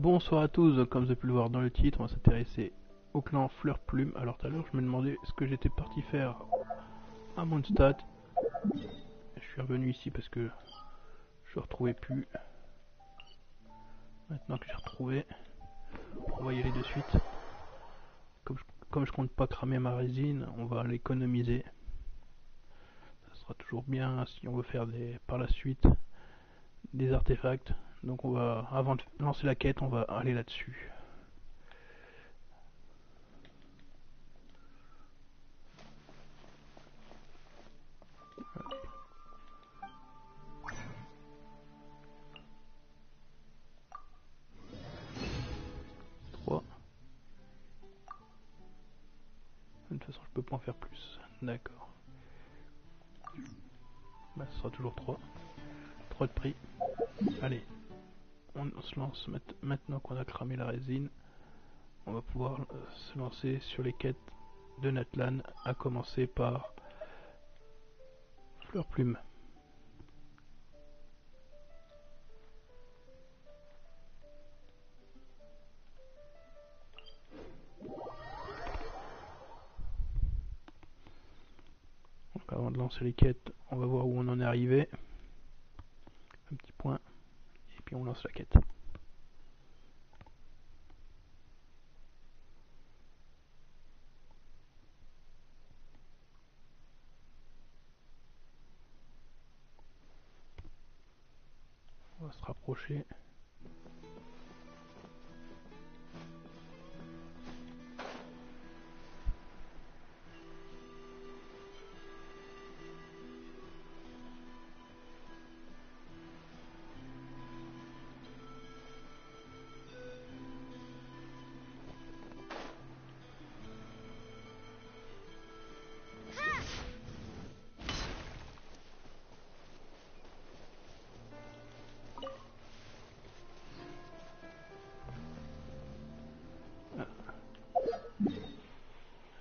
Bonsoir à tous, comme vous avez pu le voir dans le titre, on va s'intéresser au clan fleurs plumes. Alors tout à l'heure je me demandais ce que j'étais parti faire à Mondstadt. Je suis revenu ici parce que je ne retrouvais plus. Maintenant que j'ai retrouvé, on va y aller de suite. Comme je compte pas cramer ma résine, on va l'économiser. Ça sera toujours bien si on veut faire par la suite des artefacts. Donc on va, avant de lancer la quête, on va aller là-dessus. De toute façon je peux pas en faire plus. D'accord. Bah, ce sera toujours 3. 3 de prix. Allez. On se lance maintenant qu'on a cramé la résine. On va pouvoir se lancer sur les quêtes de Natlan, à commencer par fleurs plumes. Donc avant de lancer les quêtes, on va voir où on en est arrivé. Un petit point. Et puis on lance la quête. On va se rapprocher.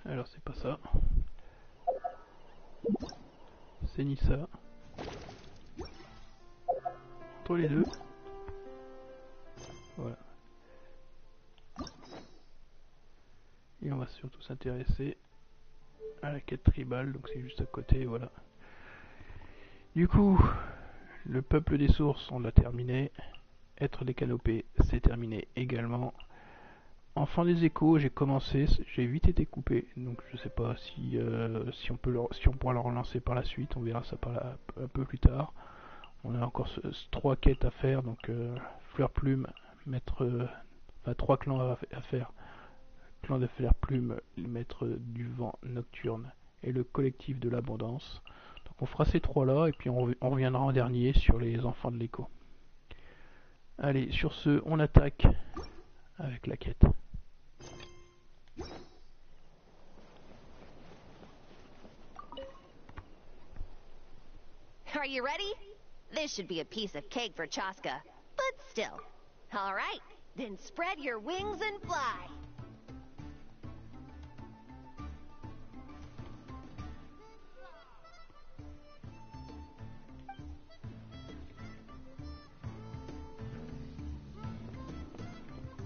Alors c'est pas ça. C'est ni ça. Entre les deux. Voilà. Et on va surtout s'intéresser à la quête tribale, donc c'est juste à côté, voilà. Du coup, le peuple des sources, on l'a terminé. Être des canopées, c'est terminé également. Enfant des échos, j'ai commencé, j'ai vite été coupé, donc je sais pas si on pourra le relancer par la suite, on verra ça un peu plus tard. On a encore 3 quêtes à faire, donc fleurs plumes, enfin 3 clans à faire. Clan de fleurs plumes, le maître du vent nocturne et le collectif de l'abondance. Donc on fera ces 3 là et puis on reviendra en dernier sur les enfants de l'écho. Allez, sur ce, on attaque avec la quête. Are you ready? This should be a piece of cake for Chaska, but still. All right, then spread your wings and fly.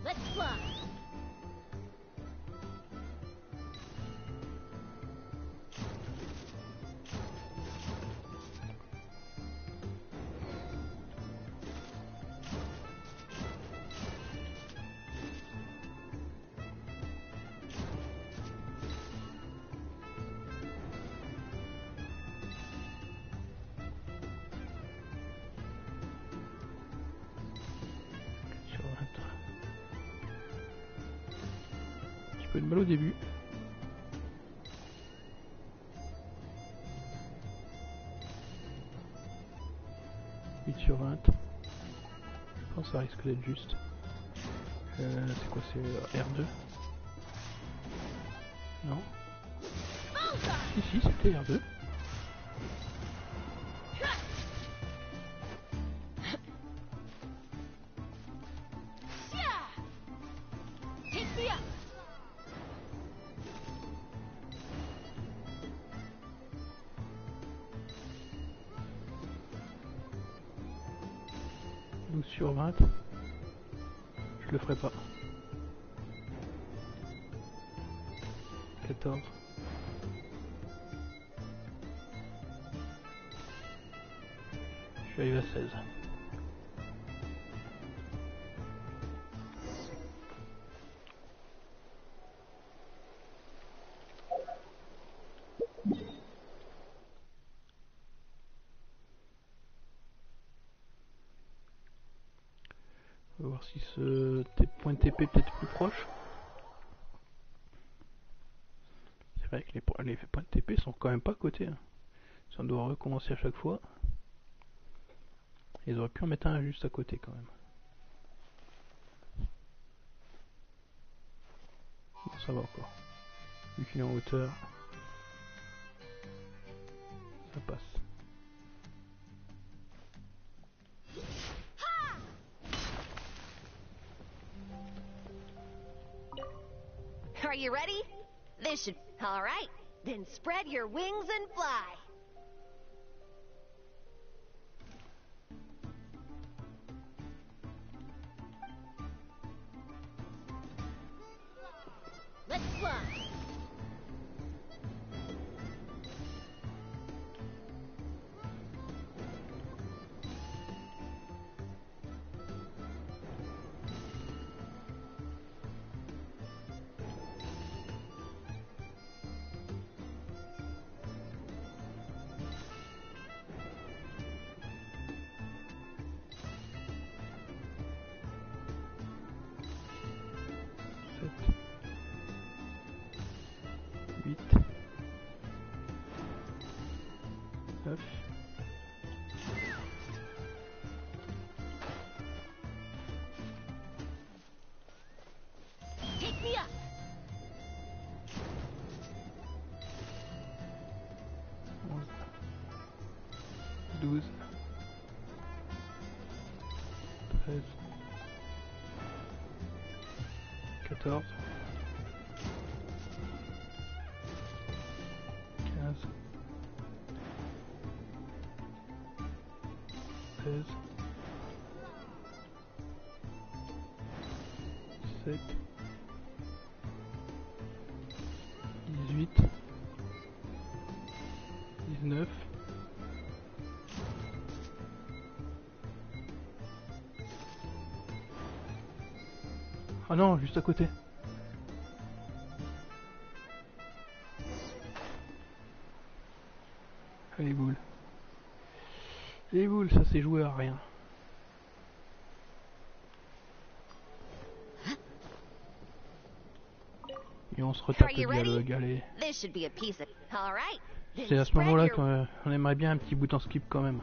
Let's fly. Un petit peu de mal au début. Sur 20. Je pense que ça risque d'être juste. C'est quoi, c'est R2? Non? Si, c'était R2. Sur 20. Je le ferai pas. 14. Je suis arrivé à 16. On va voir si ce point de TP peut être plus proche. C'est vrai que les points de TP sont quand même pas à côté. Hein. Si on doit recommencer à chaque fois. Ils auraient pu en mettre un juste à côté quand même. Bon, ça va encore. Vu qu'il est en hauteur, ça passe. Are you ready? This should... All right. Then spread your wings and fly. Let's fly. Take me up. 12, 13, 14, 15, 16, 17, 18, 19, 'Ah non, juste à côté. Les boules. Les boules, ça s'est joué à rien. Et on se retape le dialogue, allez. C'est à ce moment-là qu'on aimerait bien un petit bout en skip quand même.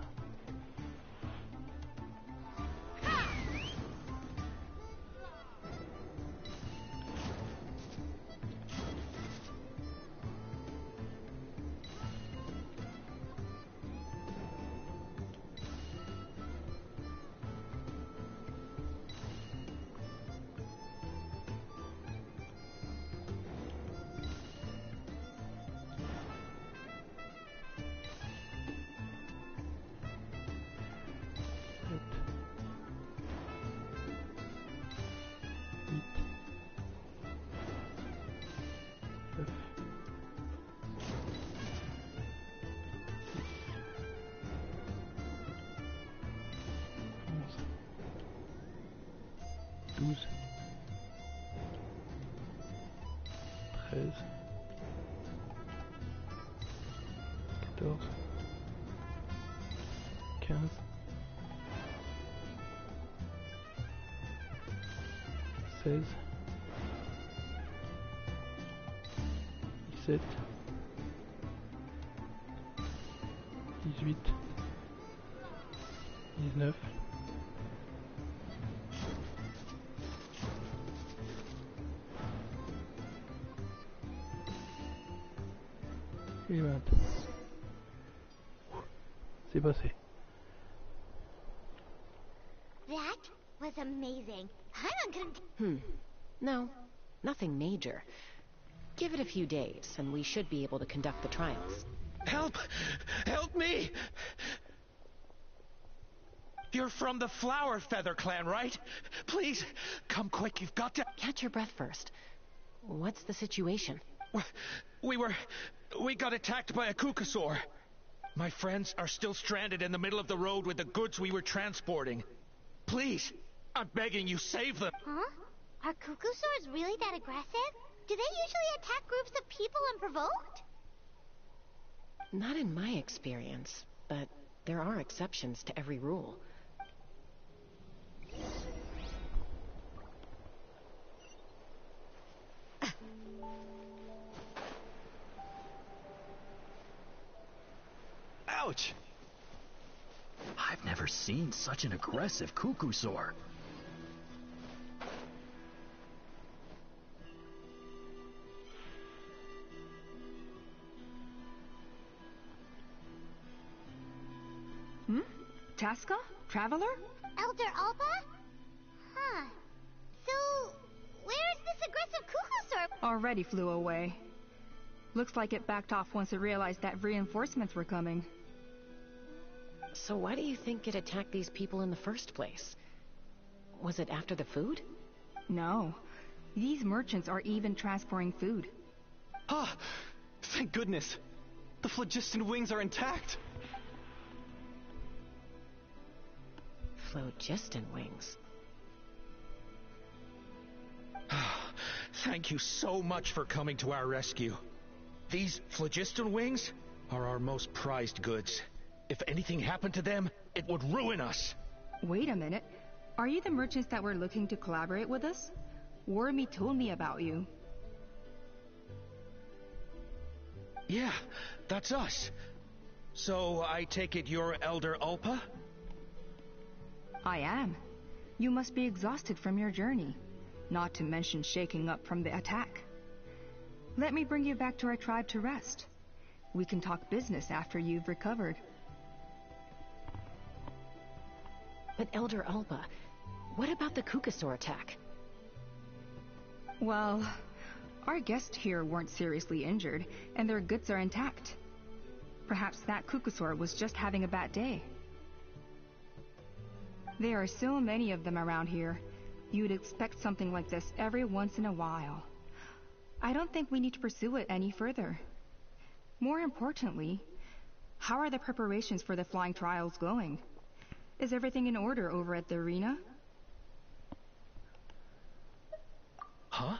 Douze, 13, 14, 15, 16, 17, 18, 19, et 20. C'est passé. That was amazing. I'm not gonna... No, nothing major. Give it a few days, and we should be able to conduct the trials. Help! Help me! You're from the Flower Feather clan, right? Please, come quick, you've got to... Catch your breath first. What's the situation? We got attacked by a Kukasaur. My friends are still stranded in the middle of the road with the goods we were transporting. Please, I'm begging you, save them. Huh? Are Kukusaurs really that aggressive? Do they usually attack groups of people unprovoked? Not in my experience, but there are exceptions to every rule. Ouch! I've never seen such an aggressive Kukusaur. Tasca? Traveler? Elder Alba? Huh. So, where's this aggressive Kukusaur? Already flew away. Looks like it backed off once it realized that reinforcements were coming. So why do you think it attacked these people in the first place? Was it after the food? No. These merchants are even transporting food. Ah! Thank goodness! The phlogiston wings are intact! Phlogiston wings. Thank you so much for coming to our rescue. These phlogiston wings are our most prized goods. If anything happened to them, it would ruin us. Wait a minute. Are you the merchants that were looking to collaborate with us? Wormy told me about you. Yeah, that's us. So I take it you're Elder Ulpa? I am. You must be exhausted from your journey, not to mention shaking up from the attack. Let me bring you back to our tribe to rest. We can talk business after you've recovered. But Elder Alba, what about the Kukusaur attack? Well, our guests here weren't seriously injured, and their goods are intact. Perhaps that Kukusaur was just having a bad day. There are so many of them around here. You'd expect something like this every once in a while. I don't think we need to pursue it any further. More importantly, how are the preparations for the flying trials going? Is everything in order over at the arena? Huh?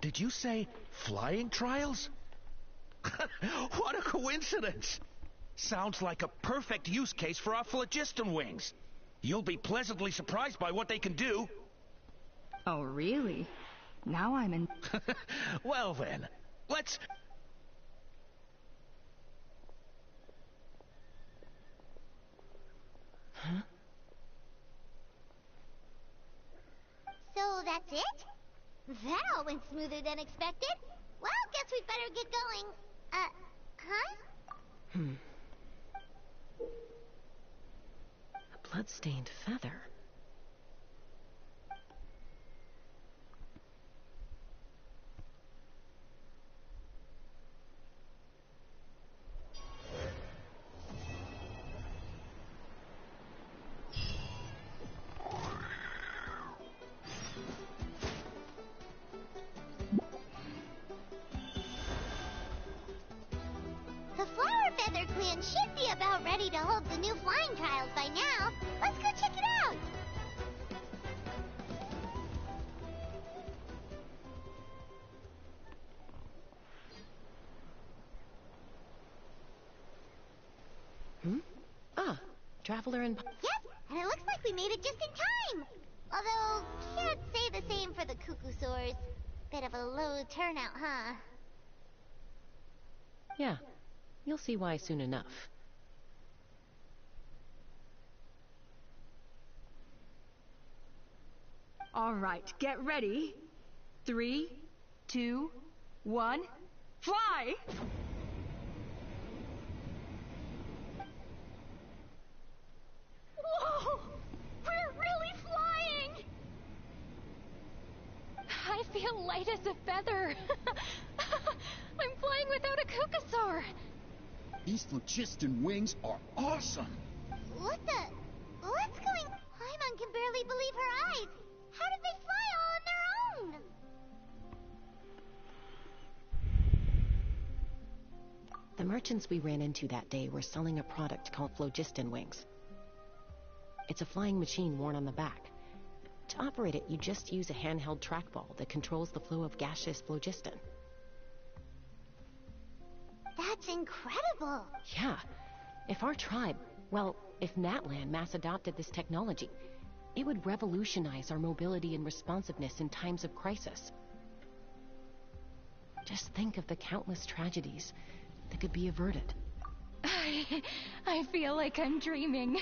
Did you say flying trials? What a coincidence! Sounds like a perfect use case for our phlogiston wings. You'll be pleasantly surprised by what they can do. Oh, really? Now I'm in... Well then, let's... Huh? So that's it? That all went smoother than expected. Well, guess we'd better get going. Huh? A blood-stained feather. The Flower Feather Clan should be about ready to hold the new flying trials by now. Let's go check it out. Ah, traveler and... Yep, and it looks like we made it just in time. Although, can't say the same for the Kukusaurs. Bit of a low turnout, huh? Yeah, you'll see why soon enough. All right, get ready. 3, 2, 1, fly! Whoa! We're really flying! I feel light as a feather. I'm flying without a Kukusaur. These phlogiston wings are awesome. What the... What's merchants we ran into that day were selling a product called phlogiston wings. It's a flying machine worn on the back. To operate it, you just use a handheld trackball that controls the flow of gaseous phlogiston. That's incredible! Yeah. If our tribe, well, if Natlan mass adopted this technology, it would revolutionize our mobility and responsiveness in times of crisis. Just think of the countless tragedies that could be averted. I feel like I'm dreaming.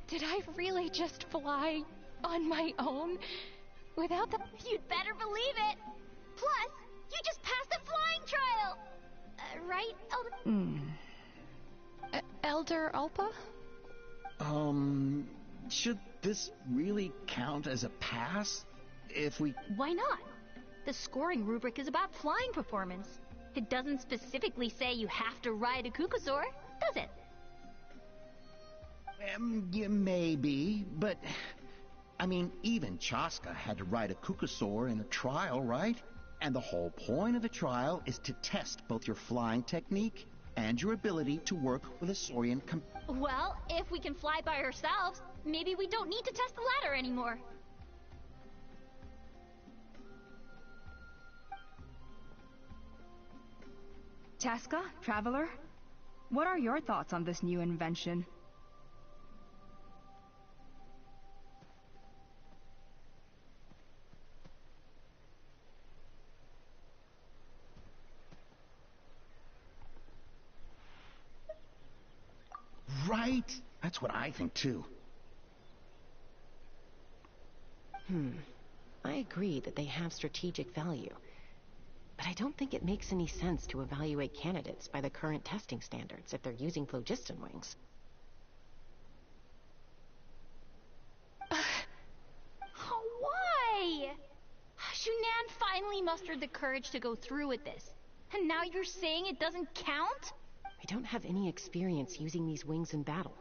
Did I really just fly on my own? Without the... You'd better believe it! Plus, you just passed the flying trial! Right, Elder? Elder Alpa? Should this really count as a pass? If we... Why not? The scoring rubric is about flying performance. It doesn't specifically say you have to ride a cuckoosaur, does it? Yeah, maybe, but... I mean, even Chaska had to ride a cuckoosaur in a trial, right? And the whole point of the trial is to test both your flying technique and your ability to work with a Saurian Well, if we can fly by ourselves, maybe we don't need to test the ladder anymore. Chaska, Traveler? What are your thoughts on this new invention? Right? That's what I think, too. I agree that they have strategic value. But I don't think it makes any sense to evaluate candidates by the current testing standards if they're using phlogiston wings. Why? Shunan finally mustered the courage to go through with this. And now you're saying it doesn't count? We don't have any experience using these wings in battle.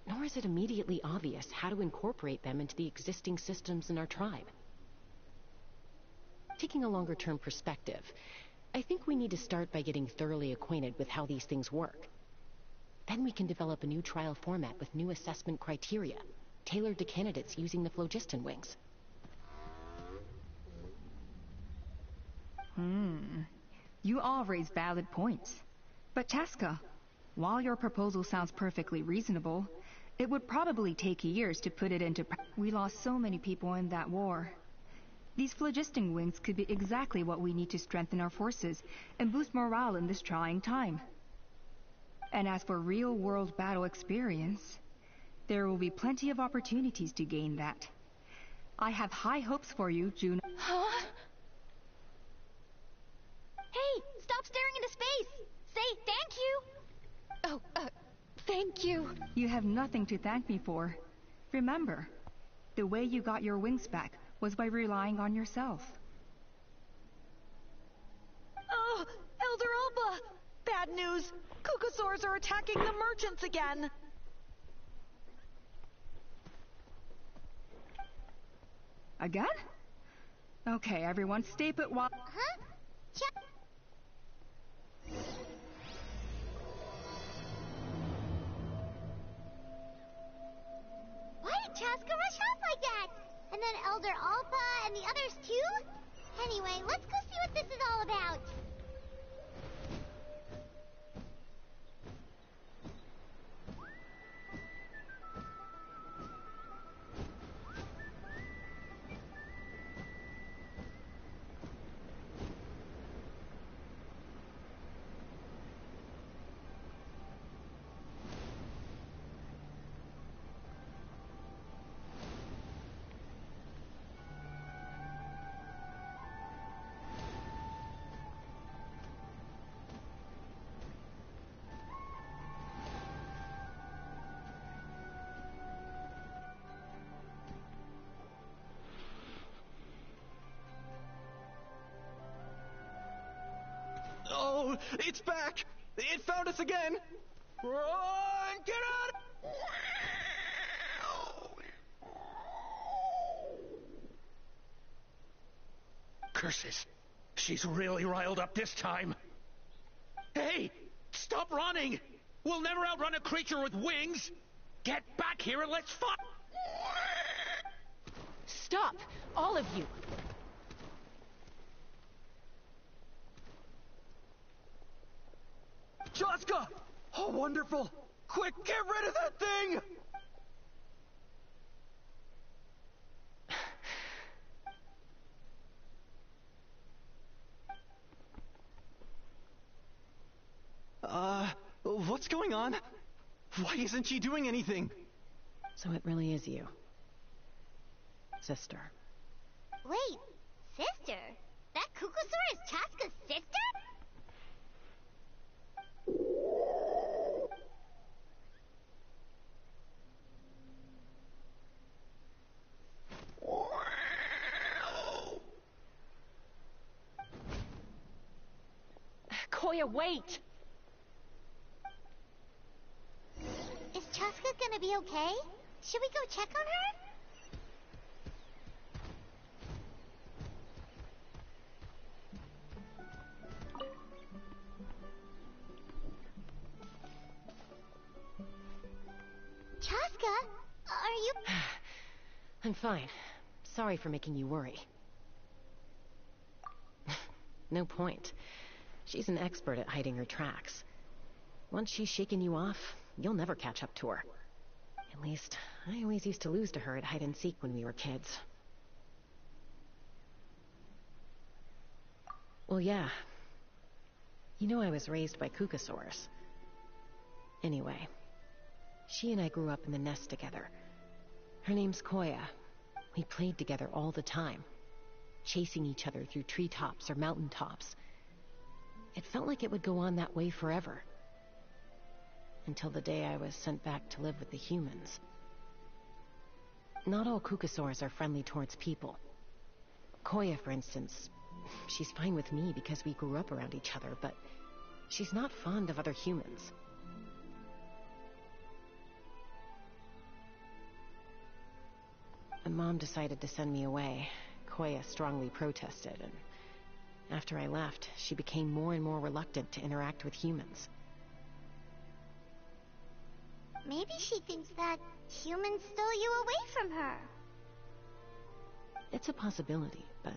Nor is it immediately obvious how to incorporate them into the existing systems in our tribe. Taking a longer-term perspective, I think we need to start by getting thoroughly acquainted with how these things work. Then we can develop a new trial format with new assessment criteria, tailored to candidates using the phlogiston wings. You all raise valid points. But Chaska, while your proposal sounds perfectly reasonable, it would probably take years to put it into practice. We lost so many people in that war. These phlogiston wings could be exactly what we need to strengthen our forces and boost morale in this trying time. And as for real-world battle experience, there will be plenty of opportunities to gain that. I have high hopes for you, June. Huh? Hey, stop staring into space! Say thank you! Thank you. You have nothing to thank me for. Remember, the way you got your wings back was by relying on yourself. Oh, Elder Alba! Bad news! Cuckoosaurs are attacking the merchants again! Again? Okay, everyone, stay put while... Huh? Why did Chaska rush off like that? And then Elder Alpa and the others too? Anyway, let's go see what this is all about. Oh, it's back! It found us again! Run! Get out! Curses. She's really riled up this time. Hey! Stop! Stop running! We'll never outrun a creature with wings! Get back here and let's fight! Stop! All of you! Chaska! Oh, wonderful! Quick, get rid of that thing! What's going on? Why isn't she doing anything? So it really is you. Sister. Wait, sister? That Kukusaur is Chaska's sister? Koya, wait! Is Chaska gonna be okay? Should we go check on her? Chaska, are you... I'm fine. Sorry for making you worry. No point. She's an expert at hiding her tracks. Once she's shaken you off, you'll never catch up to her. At least, I always used to lose to her at hide-and-seek when we were kids. Well, yeah. You know I was raised by Kukusaurs. Anyway, she and I grew up in the nest together. Her name's Koya. We played together all the time, chasing each other through treetops or mountaintops. It felt like it would go on that way forever. Until the day I was sent back to live with the humans. Not all Kukusaurs are friendly towards people. Koya, for instance, she's fine with me because we grew up around each other, but she's not fond of other humans. When Mom decided to send me away, Koya strongly protested, and after I left, she became more and more reluctant to interact with humans. Maybe she thinks that humans stole you away from her. It's a possibility, but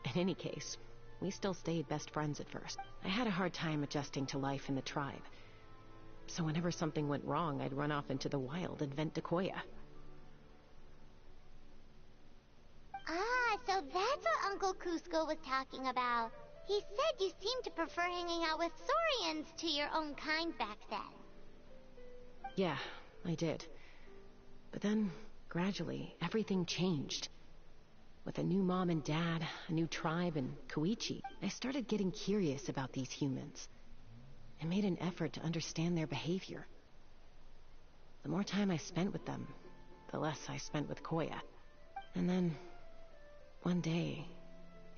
in any case, we still stayed best friends at first. I had a hard time adjusting to life in the tribe. So whenever something went wrong, I'd run off into the wild and vent to Koya. Ah, so that's what Uncle Cusco was talking about. He said you seemed to prefer hanging out with Saurians to your own kind back then. Yeah, I did. But then, gradually, everything changed. With a new mom and dad, a new tribe, and Koichi, I started getting curious about these humans. I made an effort to understand their behavior. The more time I spent with them, the less I spent with Koya. And then, one day,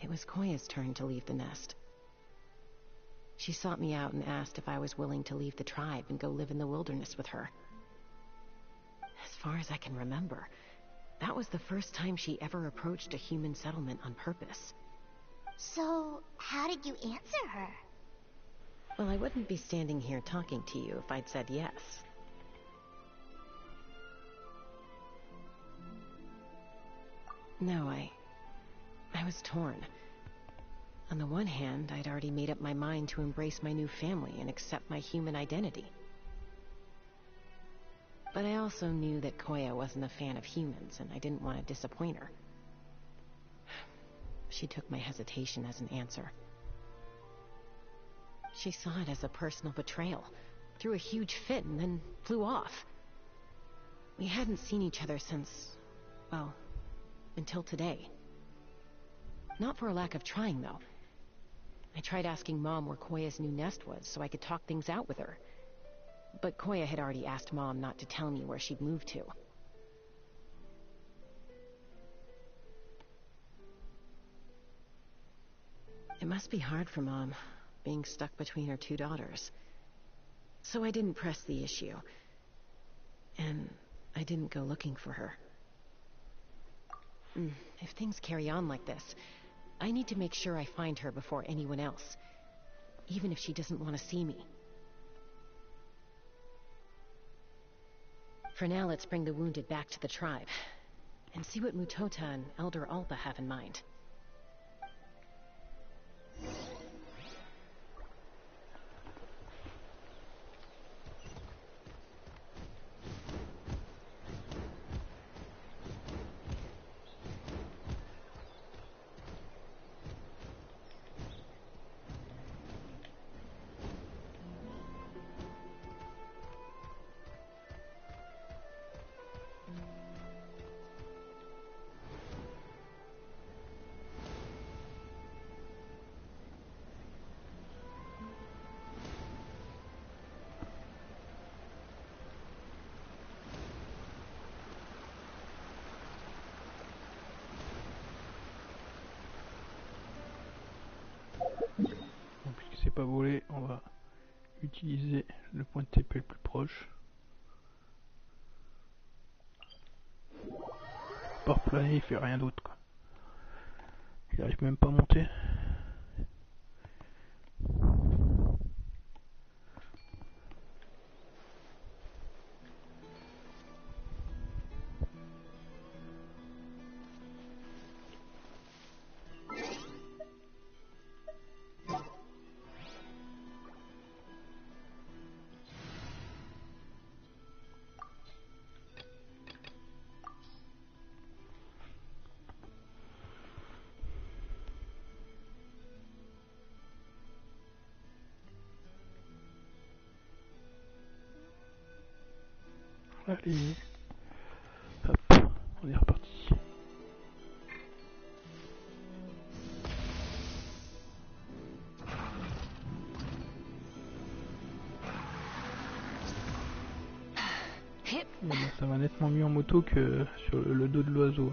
it was Koya's turn to leave the nest. She sought me out and asked if I was willing to leave the tribe and go live in the wilderness with her. As far as I can remember, that was the first time she ever approached a human settlement on purpose. So, how did you answer her? Well, I wouldn't be standing here talking to you if I'd said yes. No, I was torn. On the one hand, I'd already made up my mind to embrace my new family and accept my human identity. But I also knew that Koya wasn't a fan of humans, and I didn't want to disappoint her. She took my hesitation as an answer. She saw it as a personal betrayal, threw a huge fit, and then flew off. We hadn't seen each other since, well, until today. Not for a lack of trying, though. I tried asking Mom where Koya's new nest was so I could talk things out with her. But Koya had already asked Mom not to tell me where she'd moved to. It must be hard for Mom, being stuck between her two daughters. So I didn't press the issue. And I didn't go looking for her. If things carry on like this, I need to make sure I find her before anyone else. Even if she doesn't want to see me. For now, let's bring the wounded back to the tribe, and see what Mutota and Elder Alba have in mind. Bon, puisque c'est pas volé, on va utiliser le point de TP le plus proche. Par planer, il fait rien d'autre quoi. Il arrive même pas à monter. Allez, hop, on est reparti. Bon, ça va nettement mieux en moto que sur le dos de l'oiseau.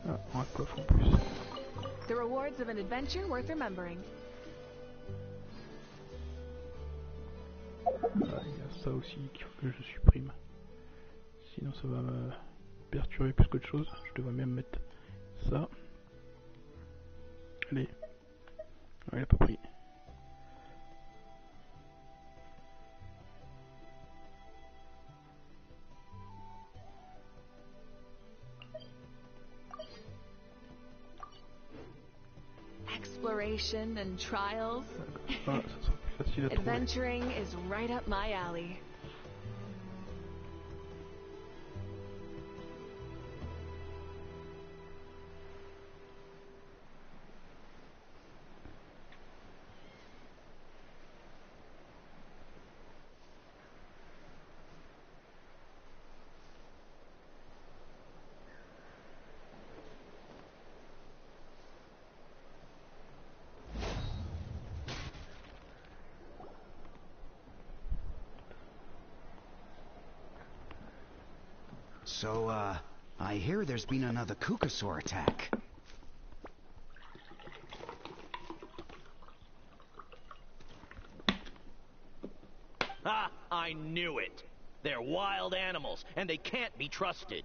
Ah, un coffre en plus. The rewards of an adventure worth remembering. Ah, il y a ça aussi qu'il faut que je supprime. Sinon ça va me perturber plus qu'autre chose. Je devrais même mettre ça. Allez. Ah, il a pas pris. Exploration and trials. Ah, ça sera plus facile à trouver. Adventuring is right up my alley. So, I hear there's been another Kukasaur attack. Ah, I knew it! They're wild animals, and they can't be trusted.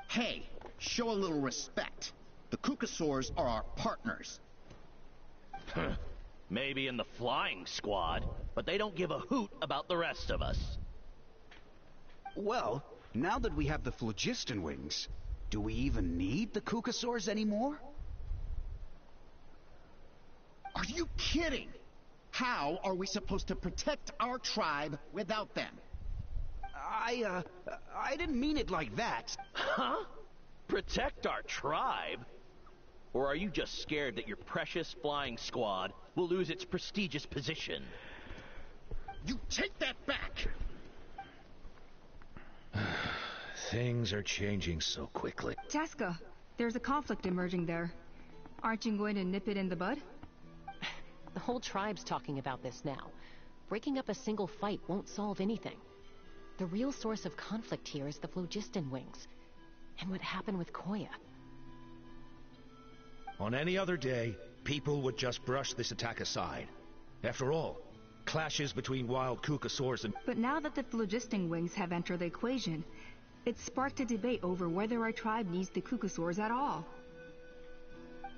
Hey, show a little respect. The Kukasaurs are our partners. Maybe in the flying squad, but they don't give a hoot about the rest of us. Well, now that we have the phlogiston wings, do we even need the Kukasaurs anymore? Are you kidding? How are we supposed to protect our tribe without them? I didn't mean it like that. Huh? Protect our tribe? Or are you just scared that your precious flying squad will lose its prestigious position? You take that back! Things are changing so quickly. Tasca, there's a conflict emerging there. Aren't you going to nip it in the bud? The whole tribe's talking about this now. Breaking up a single fight won't solve anything. The real source of conflict here is the phlogiston wings. And what happened with Koya. On any other day, people would just brush this attack aside. After all, clashes between wild Kukasaurs and... But now that the phlogisting wings have entered the equation, it's sparked a debate over whether our tribe needs the Kukasaurs at all.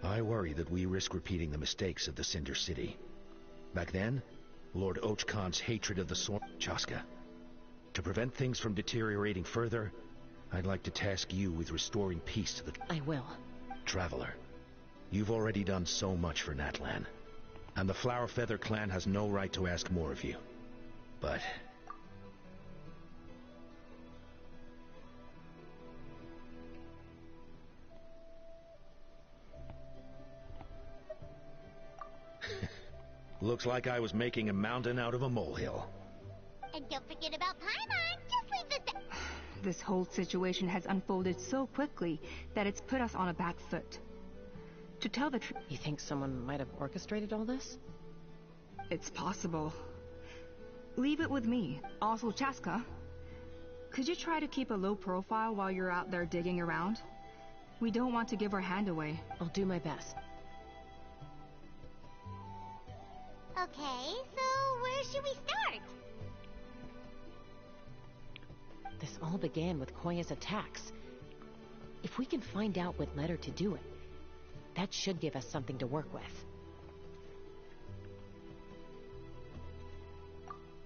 I worry that we risk repeating the mistakes of the Cinder City. Back then, Lord Ochkon's hatred of the Sor... Chaska. To prevent things from deteriorating further, I'd like to task you with restoring peace to the... I will. Traveler, you've already done so much for Natlan, and the Flower Feather clan has no right to ask more of you. But... looks like I was making a mountain out of a molehill. And don't forget about Paimon. Just leave this... This whole situation has unfolded so quickly that it's put us on a back foot. To tell the truth... You think someone might have orchestrated all this? It's possible. Leave it with me. Also, Chaska, could you try to keep a low profile while you're out there digging around? We don't want to give our hand away. I'll do my best. Okay, so where should we start? This all began with Koya's attacks. If we can find out what led her to do it, that should give us something to work with.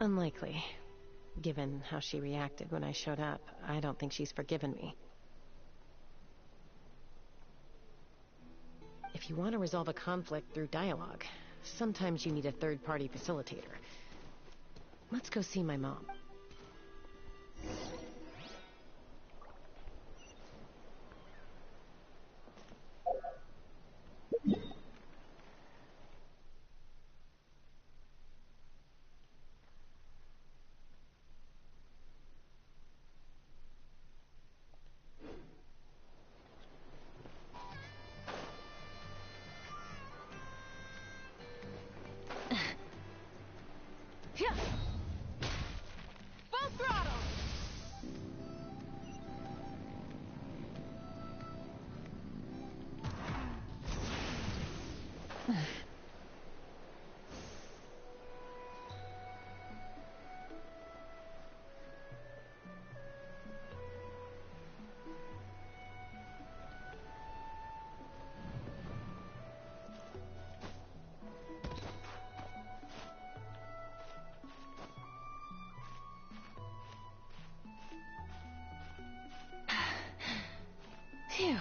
Unlikely. Given how she reacted when I showed up, I don't think she's forgiven me. If you want to resolve a conflict through dialogue, sometimes you need a third-party facilitator. Let's go see my mom. Phew.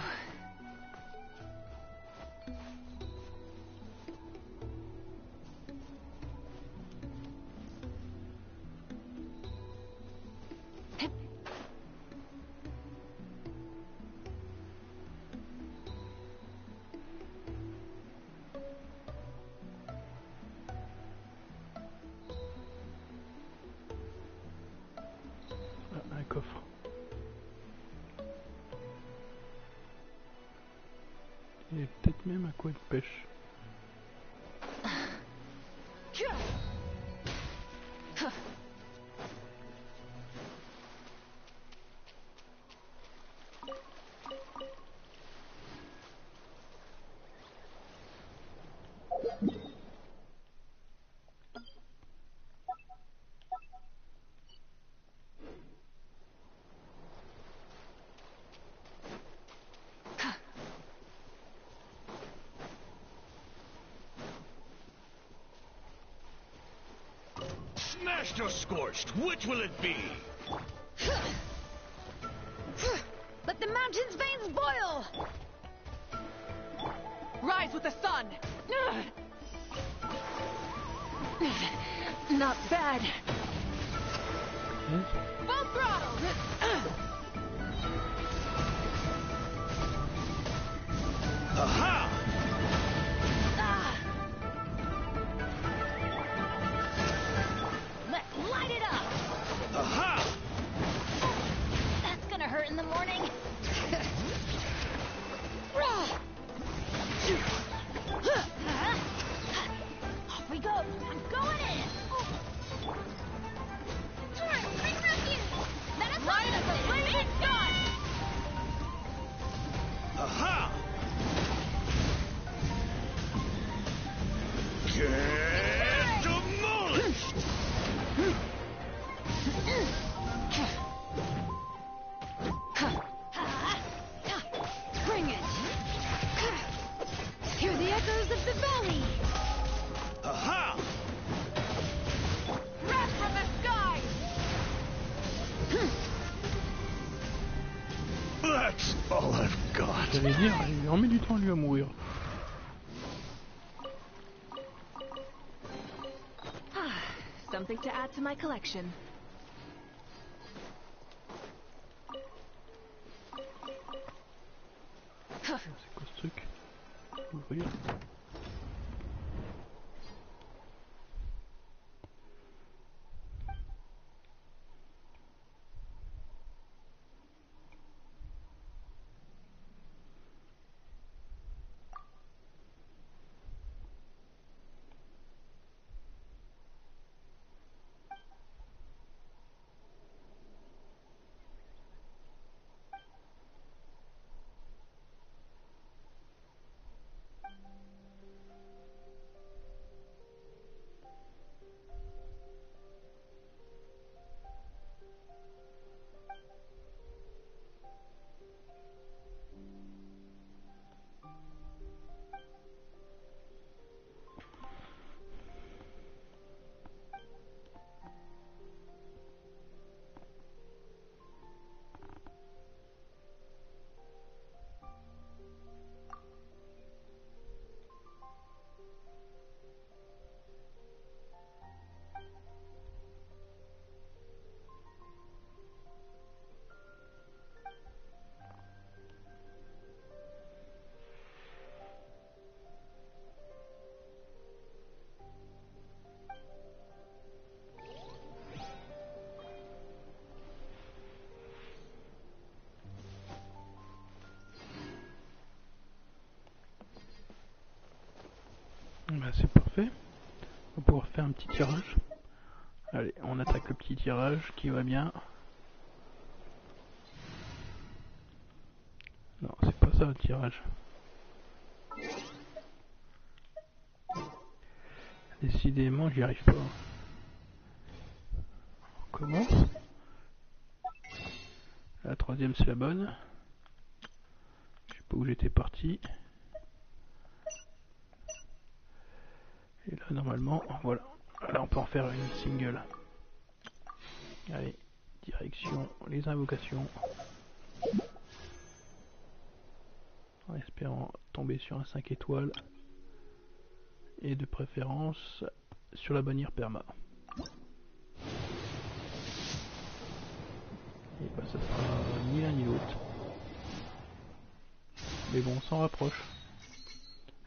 Un coffre. Il y a peut-être même un coin de pêche. Smashed or scorched, which will it be? Let the mountain's veins boil! Rise with the sun! Not bad. Full throttle! Aha! Let's light it up! Aha! That's gonna hurt in the morning. Off we go! I'm going in! Sure, bring rescue! Let us light up the blazing sun! Aha! That's all I've got. J'allais dire, il en met du temps lui à mourir. Something to add to my collection. C'est quoi ce truc? Ouvrir. Bah, c'est parfait. On va pouvoir faire un petit tirage. Allez, on attaque le petit tirage qui va bien. Non, c'est pas ça le tirage. Décidément, j'y arrive pas. On commence. La troisième, c'est la bonne. Je sais pas où j'étais parti. Et là, normalement, voilà. Là, on peut en faire une single. Allez, direction, les invocations. En espérant tomber sur un 5 étoiles. Et de préférence, sur la bannière perma. Et bah, ça sera ni l'un ni l'autre. Mais bon, on s'en rapproche.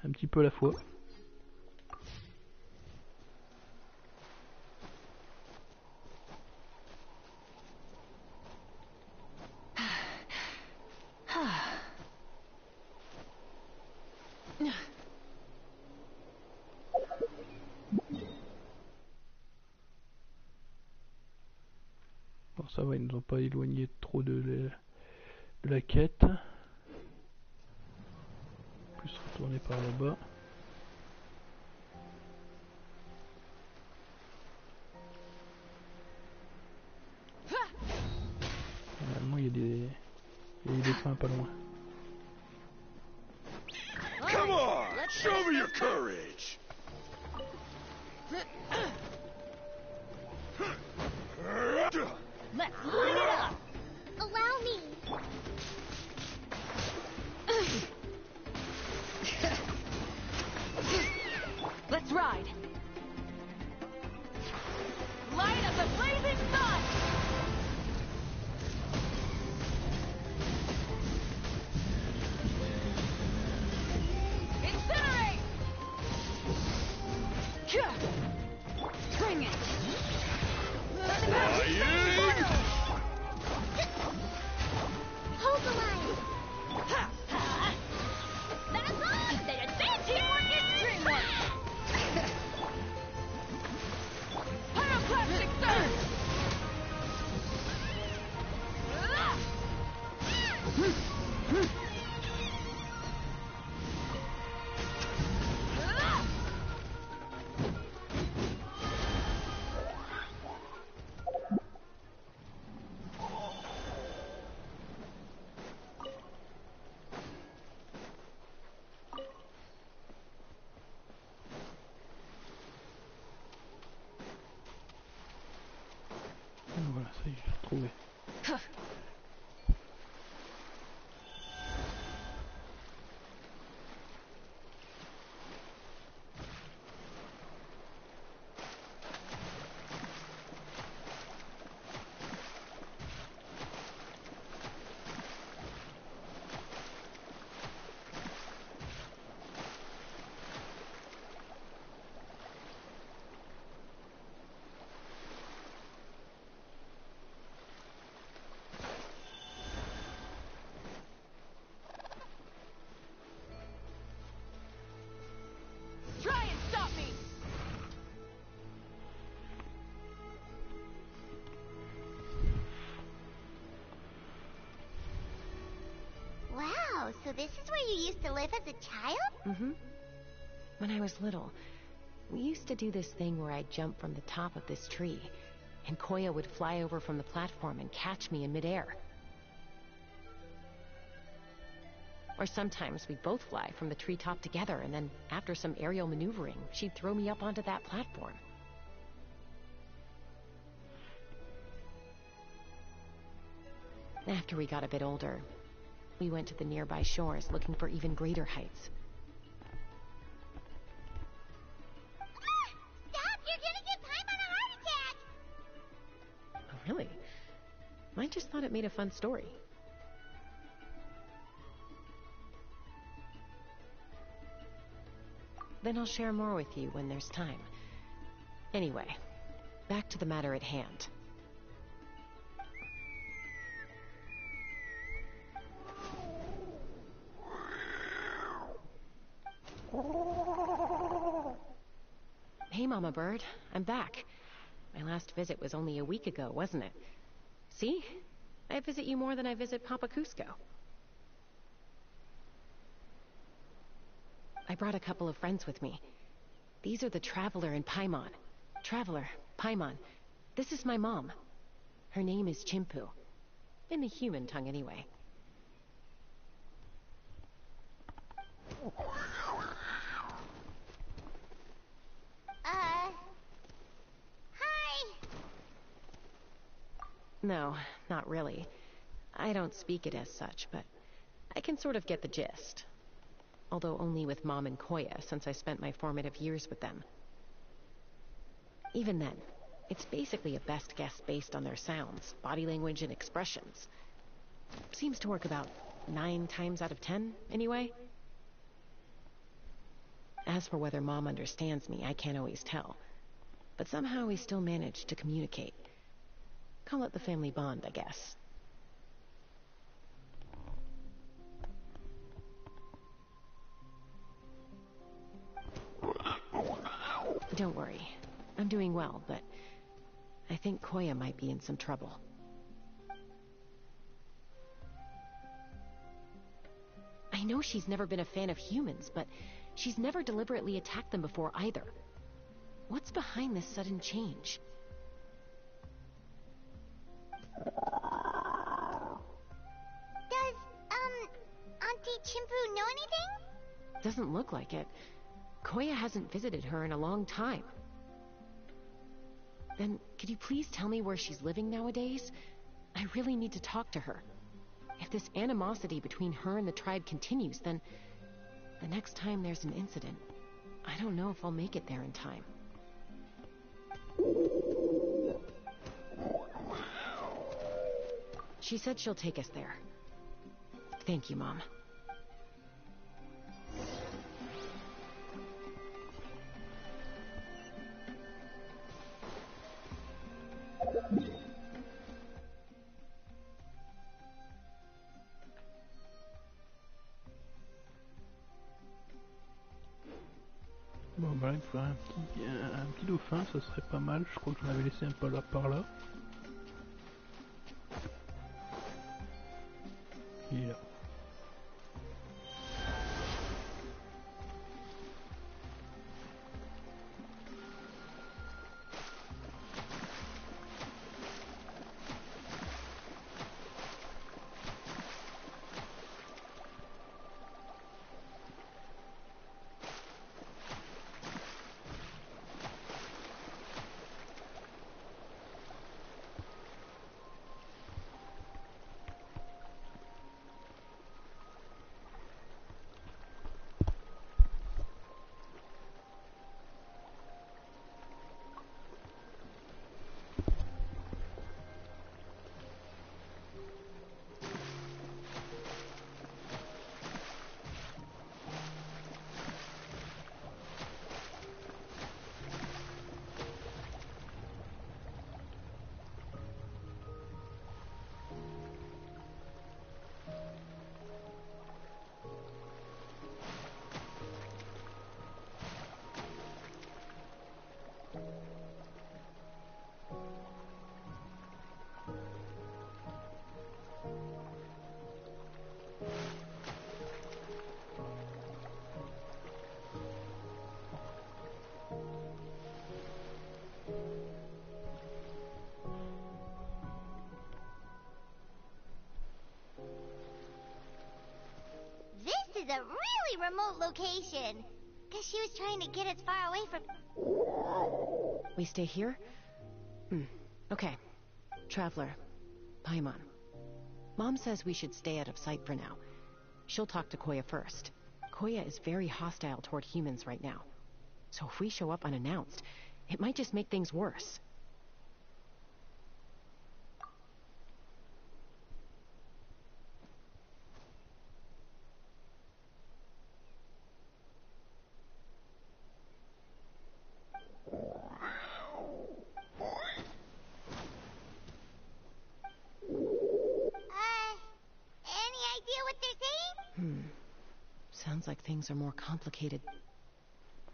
Un petit peu à la fois. Bon, ça va, ils nous ont pas éloigné trop de la quête. Plus retourner par là-bas. Normalement, il y a des fins pas loin. Come on! Show me your courage! Let's light it up! Allow me. Let's ride. Light of the blazing sun! Incinerate! Bring it! Hold the line. That's us! The advanced teamwork is dreamwork! Pyroclastic surge! Voilà, ça y est, j'ai retrouvé. Wow, so this is where you used to live as a child? Mm-hmm. When I was little, we used to do this thing where I'd jump from the top of this tree, and Koya would fly over from the platform and catch me in midair. Or sometimes we'd both fly from the treetop together, and then after some aerial maneuvering, she'd throw me up onto that platform. After we got a bit older, we went to the nearby shores looking for even greater heights. Stop! You're gonna give Paimon a heart attack! Oh, really? I just thought it made a fun story. Then I'll share more with you when there's time. Anyway, back to the matter at hand. Hey, Mama Bird. I'm back. My last visit was only a week ago, wasn't it? See? I visit you more than I visit Papa Cusco. I brought a couple of friends with me. These are the Traveler and Paimon. Traveler, Paimon. This is my mom. Her name is Chimpu. In the human tongue, anyway. Hi! No, not really. I don't speak it as such, but I can sort of get the gist. Although only with Mom and Koya, since I spent my formative years with them. Even then, it's basically a best guess based on their sounds, body language, and expressions. Seems to work about 9 times out of 10, anyway. As for whether Mom understands me, I can't always tell. But somehow we still manage to communicate. Call it the family bond, I guess. Don't worry. I'm doing well, but I think Koya might be in some trouble. I know she's never been a fan of humans, but she's never deliberately attacked them before either. What's behind this sudden change? Does, Auntie Chimpu know anything? Doesn't look like it. Koya hasn't visited her in a long time. Then, could you please tell me where she's living nowadays? I really need to talk to her. If this animosity between her and the tribe continues, then the next time there's an incident, I don't know if I'll make it there in time. She said she'll take us there. Thank you, Mom. Bon bah il faudrait un petit dauphin, ça serait pas mal, je crois que j'en avais laissé un peu là par là. Il est là. is a really remote location. Guess she was trying to get as far away from... We stay here? Okay. Traveler. Paimon. Mom says we should stay out of sight for now. She'll talk to Koya first. Koya is very hostile toward humans right now. So if we show up unannounced, it might just make things worse. Any idea what they're saying? Sounds like things are more complicated.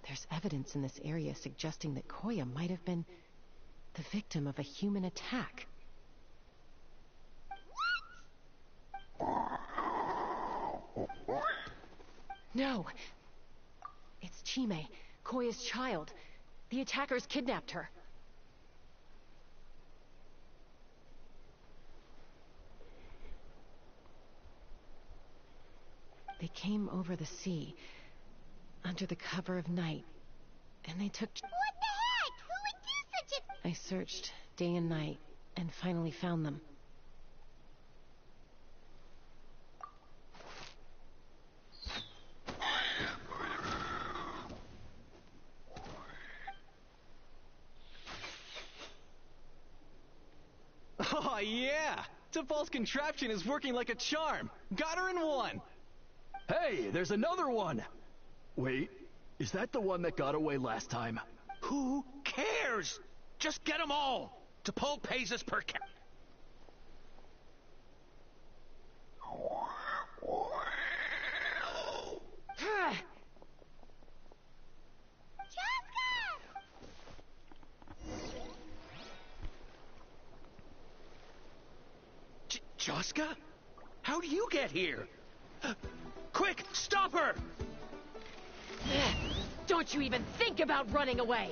There's evidence in this area suggesting that Koya might have been the victim of a human attack. No! It's Chime, Koya's child. The attackers kidnapped her. They came over the sea, under the cover of night, and they took... What the heck? Who would do such a... I searched day and night, and finally found them. Oh, yeah! T'Pol's contraption is working like a charm. Got her in one. Hey, there's another one! Wait, is that the one that got away last time? Who cares? Just get them all. T'Pol pays us per cap. Joska? How do you get here? Quick, stop her! Don't you even think about running away!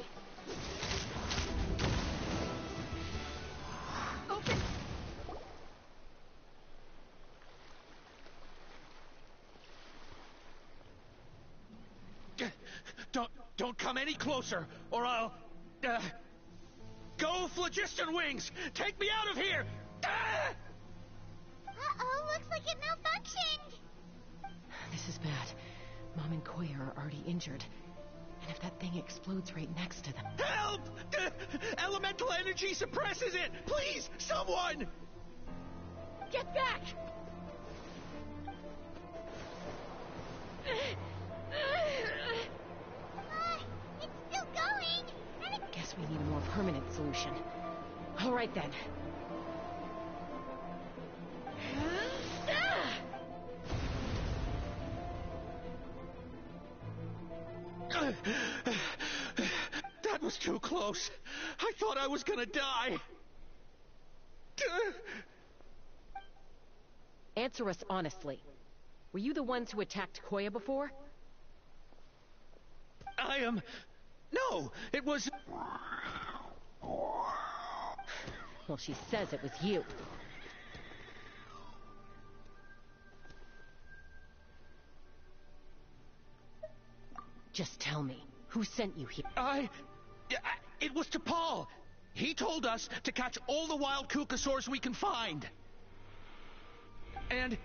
Open! Don't come any closer, or I'll... Go, Phlogiston Wings! Take me out of here! Uh-oh, looks like it malfunctioned. This is bad. Mom and Koya are already injured. And if that thing explodes right next to them... Help! Elemental energy suppresses it! Please, someone! Get back! It's still going. Guess we need a more permanent solution. All right then. That was too close. I thought I was gonna die. Answer us honestly. Were you the ones who attacked Koya before? I am... No, it was... Well, she says it was you. Just tell me, who sent you here? It was T'Pol. He told us to catch all the wild Kukasaurs we can find. And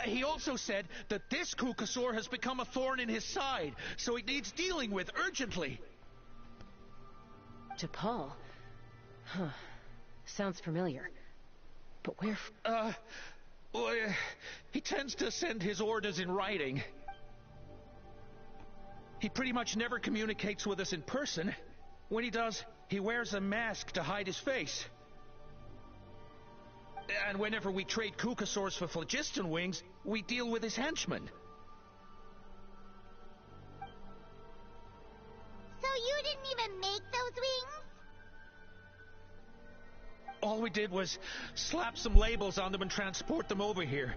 he also said that this Kukasaur has become a thorn in his side, so it needs dealing with urgently. T'Pol? Huh. Sounds familiar. But where... Well, he tends to send his orders in writing. He pretty much never communicates with us in person. When he does, he wears a mask to hide his face. And whenever we trade Kukasaurs for Phlogiston Wings, we deal with his henchmen. So you didn't even make those wings? All we did was slap some labels on them and transport them over here,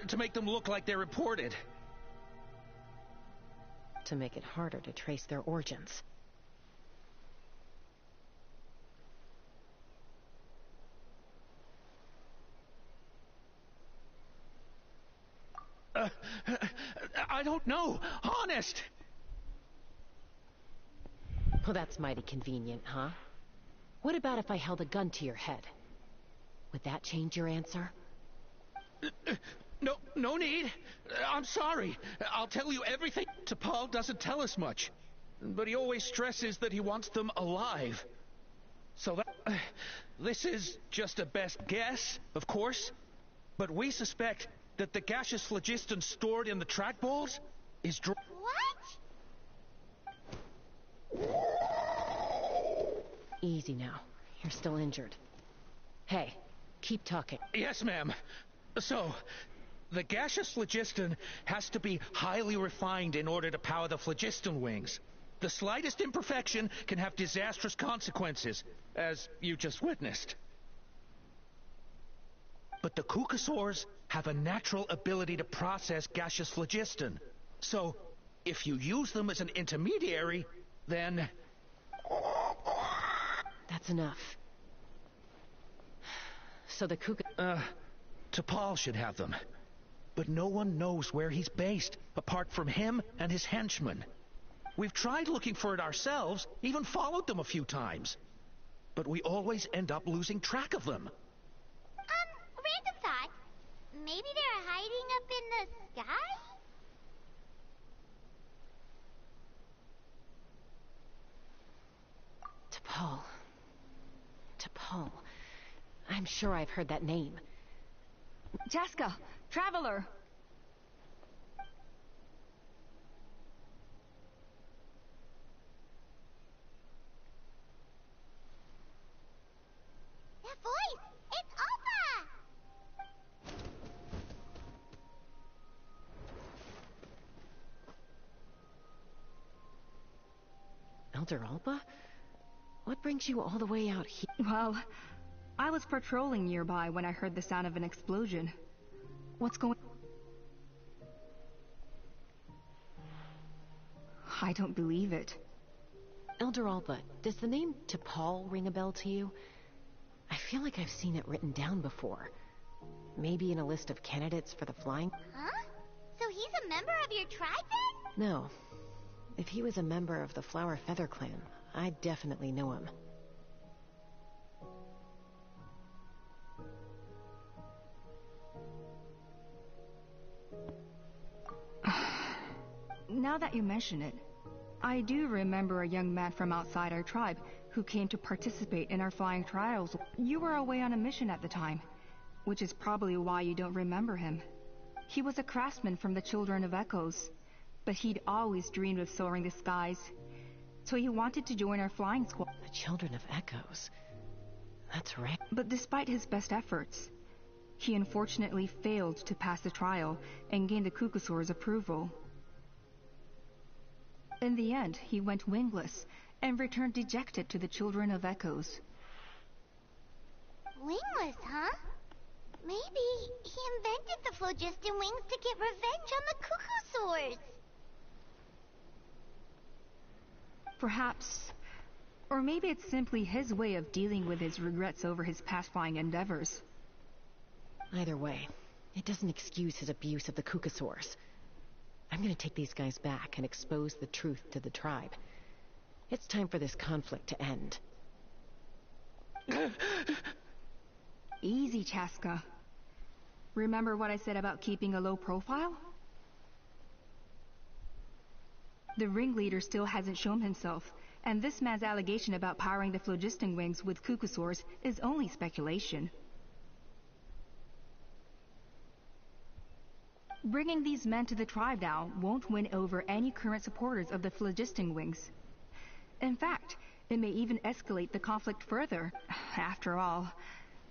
to make them look like they're imported. To make it harder to trace their origins. I don't know. Honest. Well, that's mighty convenient, huh? What about if I held a gun to your head? Would that change your answer? No need. I'm sorry. I'll tell you everything. Paul doesn't tell us much, but he always stresses that he wants them alive. So that... this is just a best guess, of course, but we suspect that the gaseous phlogiston stored in the trackballs is What? Easy now. You're still injured. Hey, keep talking. Yes, ma'am. So, the gaseous phlogiston has to be highly refined in order to power the phlogiston wings. The slightest imperfection can have disastrous consequences, as you just witnessed. But the cucosaurs have a natural ability to process gaseous phlogiston. So, if you use them as an intermediary, then... That's enough. So the T'Pol should have them. But no one knows where he's based, apart from him and his henchmen. We've tried looking for it ourselves, even followed them a few times. But we always end up losing track of them. Random thought. Maybe they're hiding up in the sky? T'Pol. I'm sure I've heard that name. Chaska, traveler. That voice! It's Alpha! Elder Alba? What brings you all the way out here? Well, I was patrolling nearby when I heard the sound of an explosion. What's going... I don't believe it. Elder Alba, does the name T'Pol ring a bell to you? I feel like I've seen it written down before. Maybe in a list of candidates for the flying... Huh? So he's a member of your tribe then? No. If he was a member of the Flower Feather Clan, I'd definitely know him. Now that you mention it, I do remember a young man from outside our tribe who came to participate in our flying trials. You were away on a mission at the time, which is probably why you don't remember him. He was a craftsman from the Children of Echoes, but he'd always dreamed of soaring the skies, so he wanted to join our flying squad. The Children of Echoes? That's right. But despite his best efforts, he unfortunately failed to pass the trial and gain the Cucosaur's approval. In the end, he went wingless and returned dejected to the Children of Echoes. Wingless, huh? Maybe he invented the phlogiston wings to get revenge on the Cucosaurs. Perhaps. Or maybe it's simply his way of dealing with his regrets over his past flying endeavors. Either way, it doesn't excuse his abuse of the Cucosaurs. I'm gonna take these guys back and expose the truth to the tribe. It's time for this conflict to end. Easy, Chaska. Remember what I said about keeping a low profile? The ringleader still hasn't shown himself, and this man's allegation about powering the phlogiston wings with Cucosaurs is only speculation. Bringing these men to the tribe now won't win over any current supporters of the phlogiston wings. In fact, it may even escalate the conflict further. After all,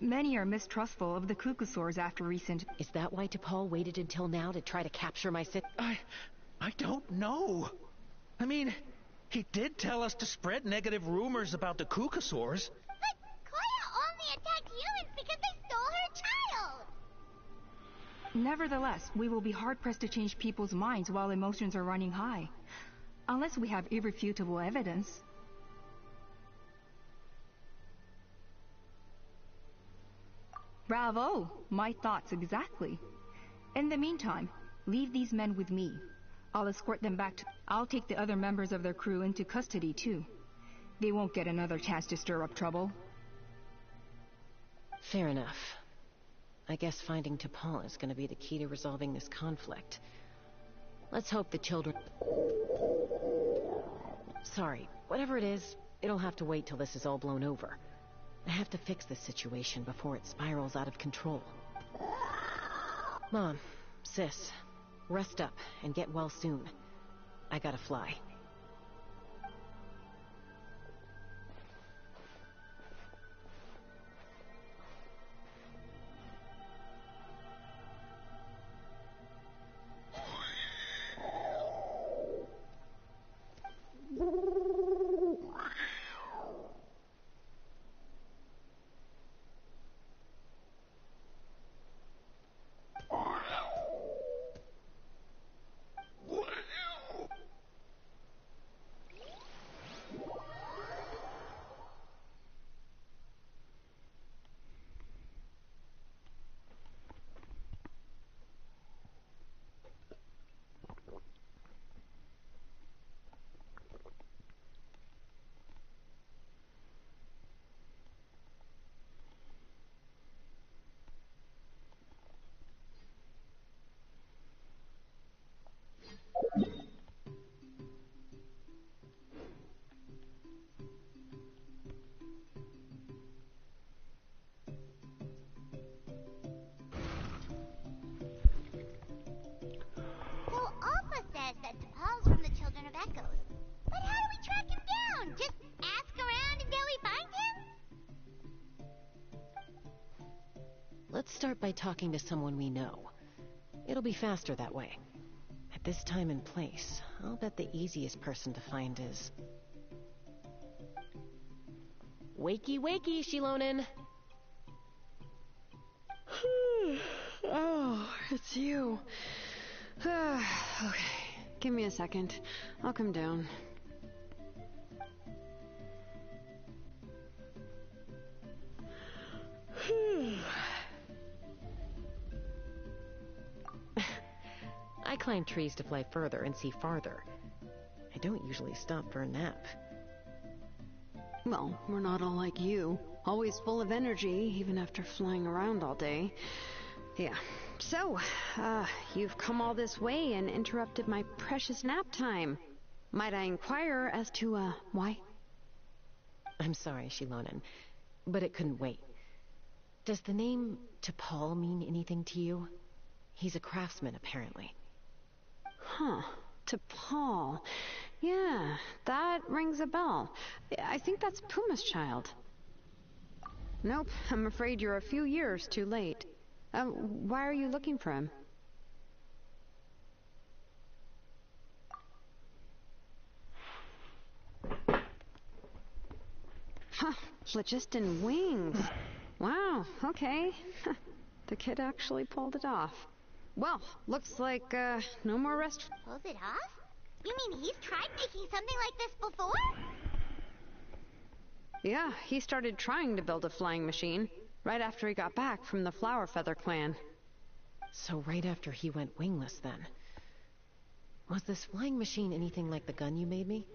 many are mistrustful of the Cucosaurs after recent... Is that why T'Pol waited until now to try to capture my city? I don't know. I mean, he did tell us to spread negative rumors about the Cucosaurs. But Koya only attacked humans because they stole her child! Nevertheless, we will be hard-pressed to change people's minds while emotions are running high. Unless we have irrefutable evidence. Bravo! My thoughts exactly. In the meantime, leave these men with me. I'll escort them back to... I'll take the other members of their crew into custody, too. They won't get another chance to stir up trouble. Fair enough. I guess finding T'Pol is going to be the key to resolving this conflict. Let's hope the children... Sorry, whatever it is, it'll have to wait till this is all blown over. I have to fix this situation before it spirals out of control. Mom, Sis, rest up and get well soon. I gotta fly. Let's start by talking to someone we know. It'll be faster that way. At this time and place, I'll bet the easiest person to find is... Wakey, wakey, Shilonen! Oh, it's you. Okay, give me a second. I'll come down. I climb trees to fly further and see farther. I don't usually stop for a nap. Well, we're not all like you. Always full of energy, even after flying around all day. Yeah. So, you've come all this way and interrupted my precious nap time. Might I inquire as to, why? I'm sorry, Shilonen, but it couldn't wait. Does the name T'Pol mean anything to you? He's a craftsman, apparently. Huh. T'Pol. Yeah, that rings a bell. I think that's Puma's child. Nope, I'm afraid you're a few years too late. Why are you looking for him? Huh, phlogiston wings. Wow, okay. The kid actually pulled it off. Well, looks like, no more rest. Pulls it off? You mean he's tried making something like this before? Yeah, he started trying to build a flying machine right after he got back from the Flower Feather clan. So right after he went wingless, then. Was this flying machine anything like the gun you made me?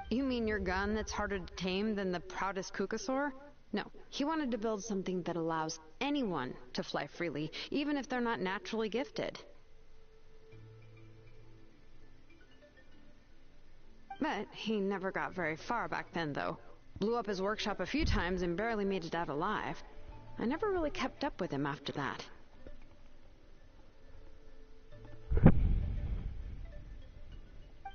You mean your gun that's harder to tame than the proudest Kukasaur? No, he wanted to build something that allows anyone to fly freely, even if they're not naturally gifted. But he never got very far back then, though. Blew up his workshop a few times and barely made it out alive. I never really kept up with him after that.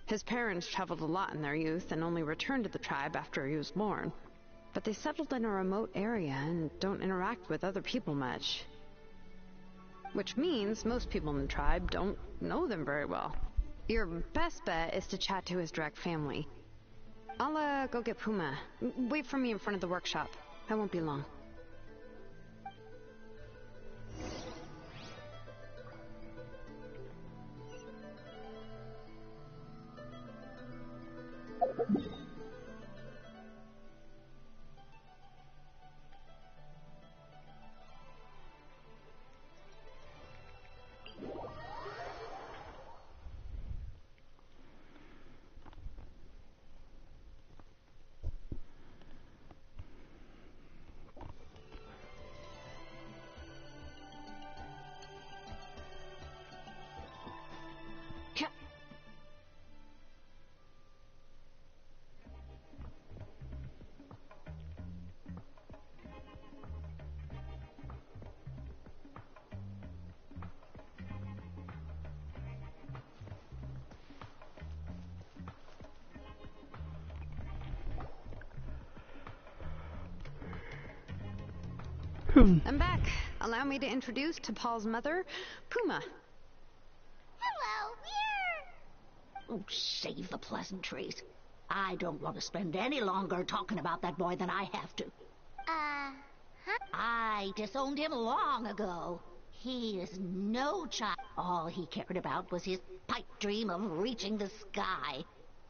His parents traveled a lot in their youth and only returned to the tribe after he was born. But they settled in a remote area and don't interact with other people much. Which means most people in the tribe don't know them very well. Your best bet is to chat to his direct family. I'll, go get Puma. Wait for me in front of the workshop. I won't be long. I'm back. Allow me to introduce to Paul's mother, Puma. Hello, we're... Oh, save the pleasantries. I don't want to spend any longer talking about that boy than I have to. Huh? I disowned him long ago. He is no child. All he cared about was his pipe dream of reaching the sky.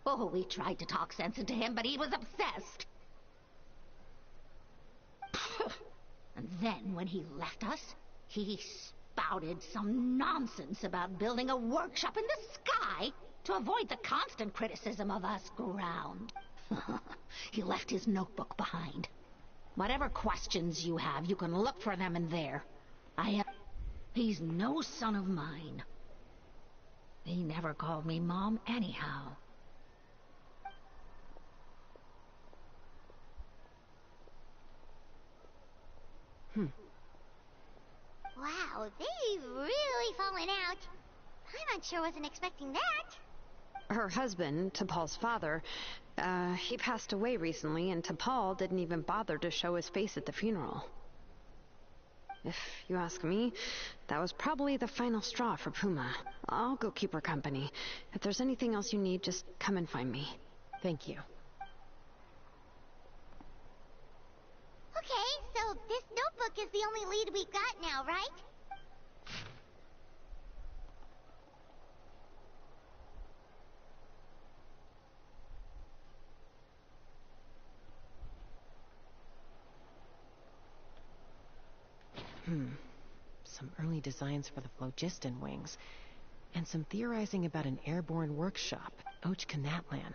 Oh, we tried to talk sense into him, but he was obsessed. And then when he left us, he spouted some nonsense about building a workshop in the sky to avoid the constant criticism of us ground. He left his notebook behind. Whatever questions you have, you can look for them in there. He's no son of mine. He never called me Mom anyhow. Wow, they've really fallen out. Paimon sure wasn't expecting that. Her husband, T'Pol's father, he passed away recently, and T'Pol didn't even bother to show his face at the funeral. If you ask me, that was probably the final straw for Puma. I'll go keep her company. If there's anything else you need, just come and find me. Thank you. Okay, so this notebook is the only lead we've got now, right? Some early designs for the phlogiston wings, and some theorizing about an airborne workshop, Ochkanatlan,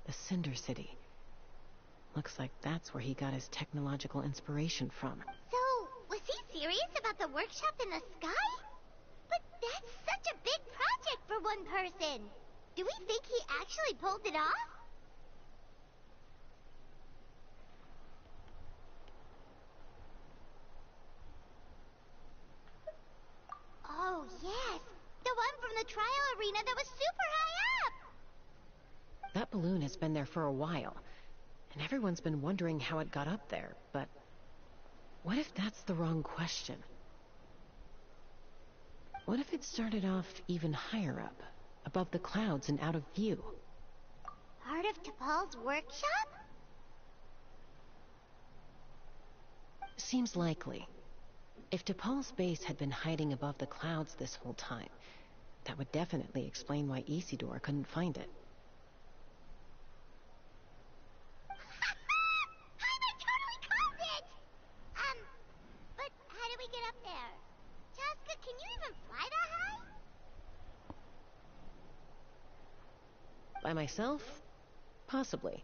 the Cinder City. Looks like that's where he got his technological inspiration from. So, was he serious about the workshop in the sky? But that's such a big project for one person. Do we think he actually pulled it off? Oh, yes. The one from the trial arena that was super high up. That balloon has been there for a while, and everyone's been wondering how it got up there, but what if that's the wrong question? What if it started off even higher up, above the clouds and out of view? Part of T'Pol's workshop? Seems likely. If T'Pol's base had been hiding above the clouds this whole time, that would definitely explain why Isidore couldn't find it. I totally called it! But how do we get up there? Chaska, can you even fly that high? By myself? Possibly.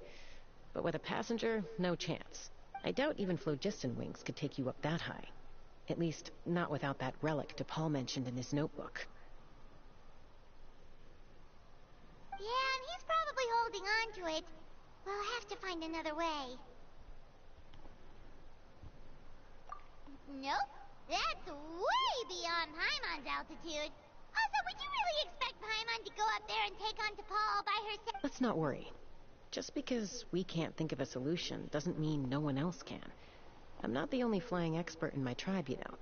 But with a passenger, no chance. I doubt even phlogiston wings could take you up that high. At least, not without that relic T'Pol mentioned in his notebook. Yeah, and he's probably holding on to it. We'll have to find another way. Nope. That's way beyond Paimon's altitude. Also, would you really expect Paimon to go up there and take on T'Pol all by herself? Let's not worry. Just because we can't think of a solution doesn't mean no one else can. I'm not the only flying expert in my tribe, you know.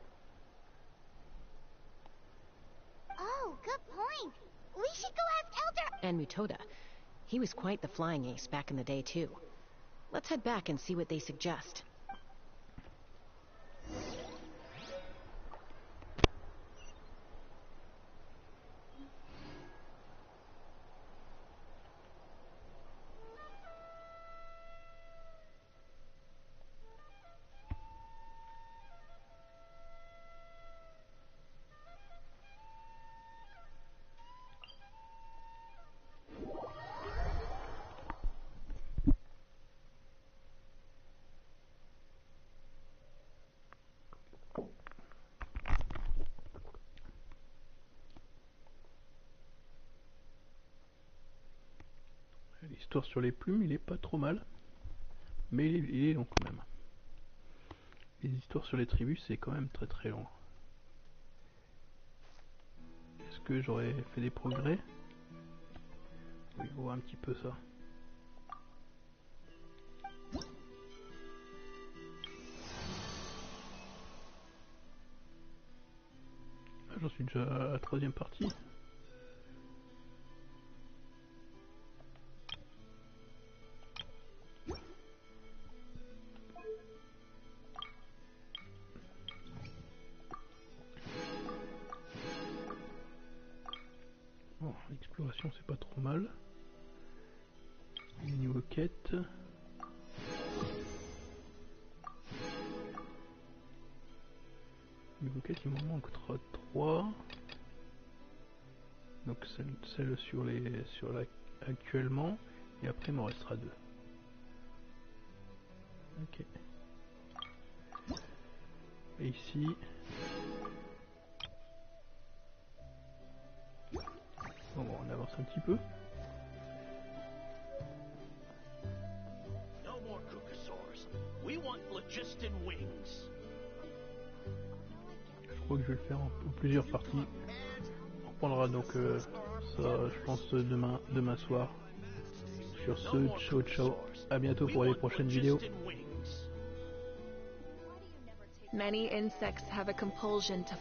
Oh, good point. We should go ask Elder... And Mutoda. He was quite the flying ace back in the day, too. Let's head back and see what they suggest. L'histoire sur les plumes, il est pas trop mal. Mais il est long quand même. Les histoires sur les tribus, c'est quand même très très long. Est-ce que j'aurais fait des progrès? Oui, on voit un petit peu ça. J'en suis déjà à la 3e partie. Bon, l'exploration c'est pas trop mal. Niveau quête. Niveau quête il m'en manque 3. Donc celle sur la actuellement, et après il m'en restera 2. Ok. Et ici. Bon, on avance un petit peu. No more cucosaurs. We want phlogiston wings. Je crois que je vais le faire en plusieurs parties. On reprendra donc ça, je pense, demain soir. Sur ce, ciao ciao. À bientôt pour les prochaines vidéos. Many insects have a compulsion to